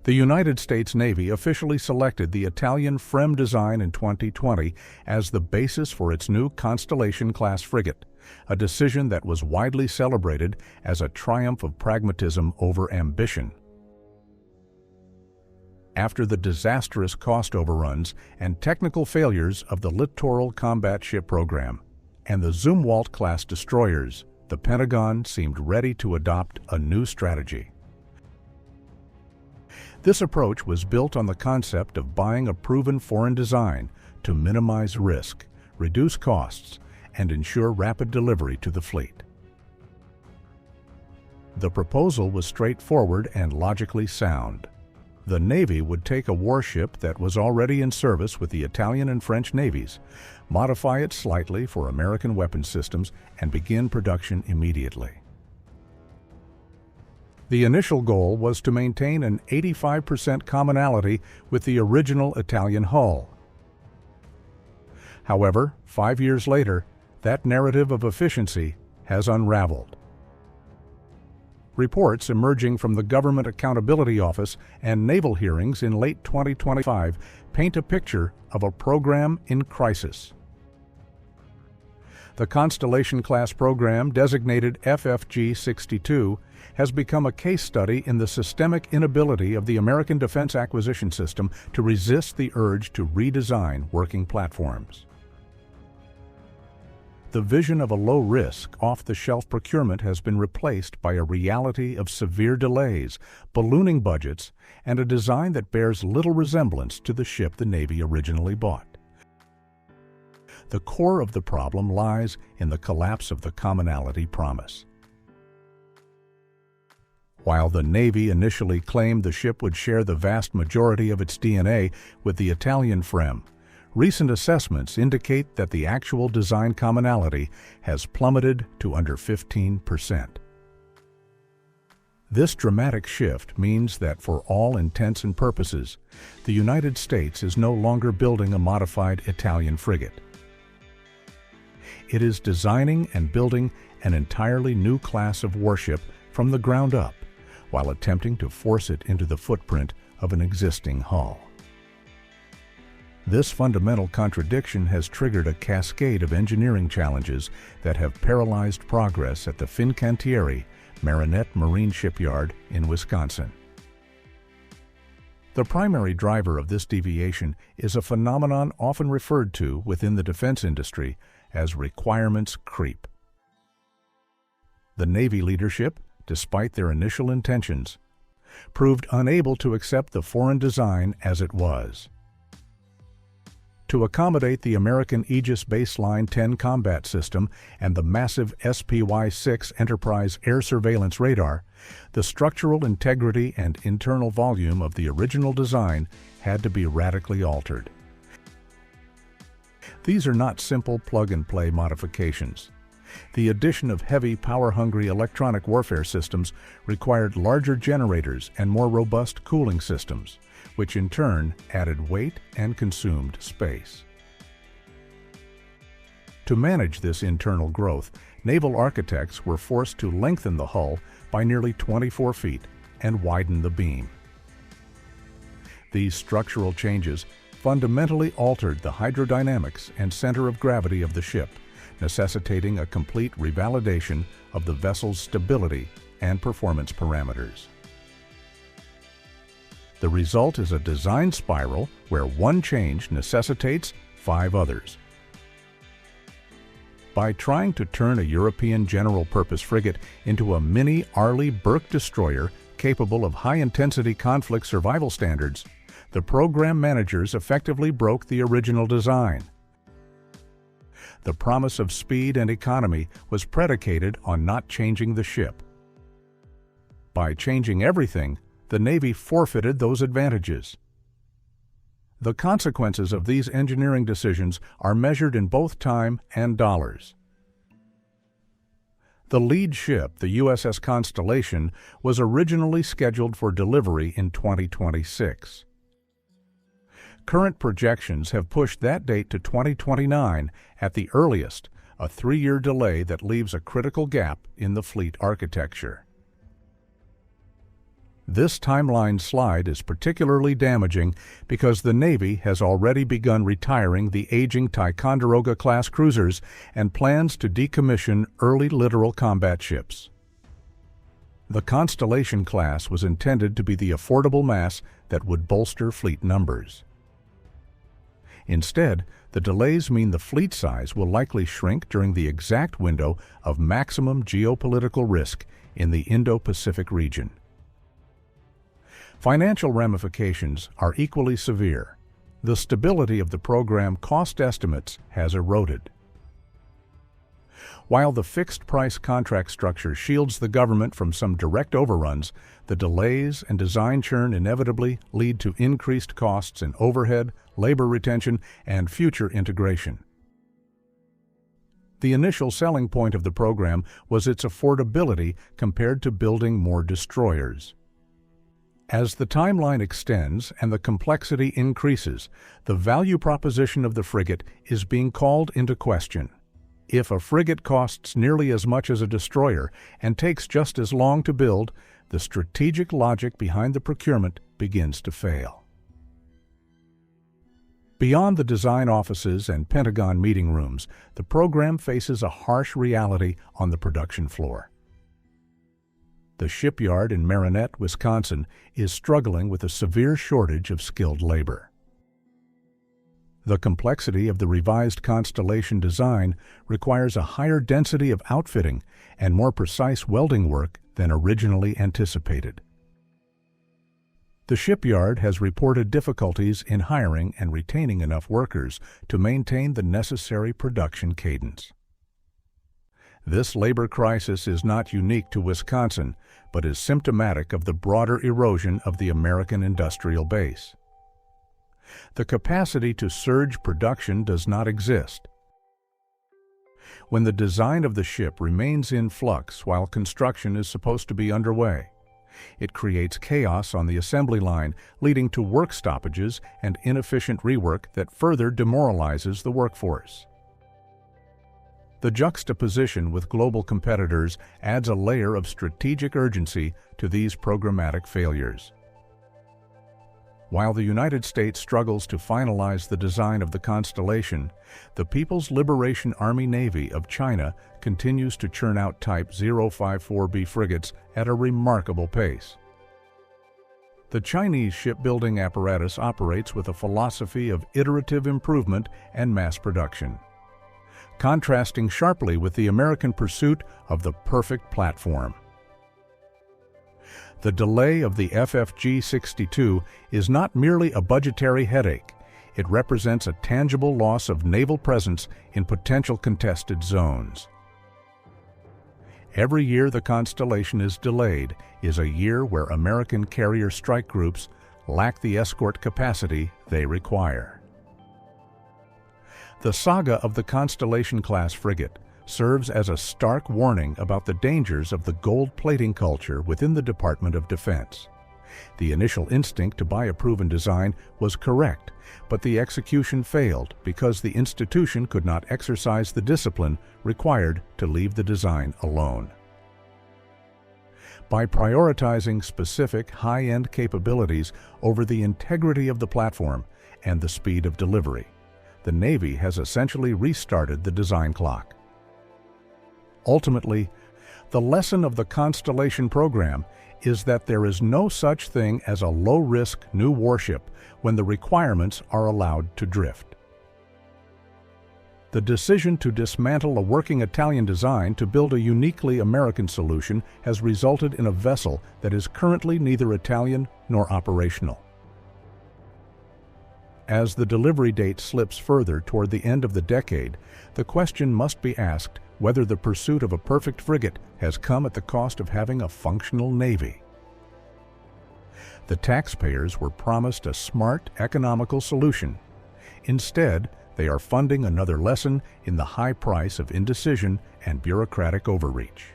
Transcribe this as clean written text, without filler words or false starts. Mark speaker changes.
Speaker 1: The United States Navy officially selected the Italian FREMM design in 2020 as the basis for its new Constellation Class frigate, a decision that was widely celebrated as a triumph of pragmatism over ambition. After the disastrous cost overruns and technical failures of the Littoral Combat Ship program and the Zumwalt-class destroyers, the Pentagon seemed ready to adopt a new strategy. This approach was built on the concept of buying a proven foreign design to minimize risk, reduce costs, and ensure rapid delivery to the fleet. The proposal was straightforward and logically sound. The Navy would take a warship that was already in service with the Italian and French navies, modify it slightly for American weapons systems, and begin production immediately. The initial goal was to maintain an 85% commonality with the original Italian hull. However, 5 years later, that narrative of efficiency has unraveled. Reports emerging from the Government Accountability Office and naval hearings in late 2025 paint a picture of a program in crisis. The Constellation Class program, designated FFG-62, has become a case study in the systemic inability of the American defense acquisition system to resist the urge to redesign working platforms. The vision of a low-risk, off-the-shelf procurement has been replaced by a reality of severe delays, ballooning budgets, and a design that bears little resemblance to the ship the Navy originally bought. The core of the problem lies in the collapse of the commonality promise. While the Navy initially claimed the ship would share the vast majority of its DNA with the Italian FREMM, recent assessments indicate that the actual design commonality has plummeted to under 15%. This dramatic shift means that for all intents and purposes, the United States is no longer building a modified Italian frigate. It is designing and building an entirely new class of warship from the ground up, while attempting to force it into the footprint of an existing hull. This fundamental contradiction has triggered a cascade of engineering challenges that have paralyzed progress at the Fincantieri Marinette Marine shipyard in Wisconsin. The primary driver of this deviation is a phenomenon often referred to within the defense industry as requirements creep. The Navy leadership, despite their initial intentions, proved unable to accept the foreign design as it was. To accommodate the American Aegis Baseline 10 combat system and the massive SPY-6 Enterprise air surveillance radar, the structural integrity and internal volume of the original design had to be radically altered. These are not simple plug-and-play modifications. The addition of heavy, power-hungry electronic warfare systems required larger generators and more robust cooling systems, which in turn added weight and consumed space. To manage this internal growth, naval architects were forced to lengthen the hull by nearly 24 feet and widen the beam. These structural changes fundamentally altered the hydrodynamics and center of gravity of the ship, necessitating a complete revalidation of the vessel's stability and performance parameters. The result is a design spiral where one change necessitates 5 others. By trying to turn a European general-purpose frigate into a mini Arleigh Burke destroyer capable of high-intensity conflict survival standards, the program managers effectively broke the original design. The promise of speed and economy was predicated on not changing the ship. By changing everything, the Navy forfeited those advantages. The consequences of these engineering decisions are measured in both time and dollars. The lead ship, the USS Constellation, was originally scheduled for delivery in 2026. Current projections have pushed that date to 2029 at the earliest, a 3-year delay that leaves a critical gap in the fleet architecture. This timeline slide is particularly damaging because the Navy has already begun retiring the aging Ticonderoga-class cruisers and plans to decommission early littoral combat ships. The Constellation Class was intended to be the affordable mass that would bolster fleet numbers. Instead, the delays mean the fleet size will likely shrink during the exact window of maximum geopolitical risk in the Indo-Pacific region. Financial ramifications are equally severe. The stability of the program cost estimates has eroded. While the fixed-price contract structure shields the government from some direct overruns, the delays and design churn inevitably lead to increased costs in overhead, labor retention, and future integration. The initial selling point of the program was its affordability compared to building more destroyers. As the timeline extends and the complexity increases, the value proposition of the frigate is being called into question. If a frigate costs nearly as much as a destroyer and takes just as long to build, the strategic logic behind the procurement begins to fail. Beyond the design offices and Pentagon meeting rooms, the program faces a harsh reality on the production floor. The shipyard in Marinette, Wisconsin, is struggling with a severe shortage of skilled labor. The complexity of the revised Constellation design requires a higher density of outfitting and more precise welding work than originally anticipated. The shipyard has reported difficulties in hiring and retaining enough workers to maintain the necessary production cadence. This labor crisis is not unique to Wisconsin, but is symptomatic of the broader erosion of the American industrial base. The capacity to surge production does not exist. When the design of the ship remains in flux while construction is supposed to be underway, it creates chaos on the assembly line, leading to work stoppages and inefficient rework that further demoralizes the workforce. The juxtaposition with global competitors adds a layer of strategic urgency to these programmatic failures. While the United States struggles to finalize the design of the Constellation, the People's Liberation Army Navy of China continues to churn out Type 054B frigates at a remarkable pace. The Chinese shipbuilding apparatus operates with a philosophy of iterative improvement and mass production, contrasting sharply with the American pursuit of the perfect platform. The delay of the FFG-62 is not merely a budgetary headache. It represents a tangible loss of naval presence in potential contested zones. Every year the Constellation is delayed is a year where American carrier strike groups lack the escort capacity they require. The saga of the Constellation-class frigate serves as a stark warning about the dangers of the gold-plating culture within the Department of Defense. The initial instinct to buy a proven design was correct, but the execution failed because the institution could not exercise the discipline required to leave the design alone. By prioritizing specific high-end capabilities over the integrity of the platform and the speed of delivery, the Navy has essentially restarted the design clock. Ultimately, the lesson of the Constellation program is that there is no such thing as a low-risk new warship when the requirements are allowed to drift. The decision to dismantle a working Italian design to build a uniquely American solution has resulted in a vessel that is currently neither Italian nor operational. As the delivery date slips further toward the end of the decade, the question must be asked whether the pursuit of a perfect frigate has come at the cost of having a functional Navy. The taxpayers were promised a smart, economical solution. Instead, they are funding another lesson in the high price of indecision and bureaucratic overreach.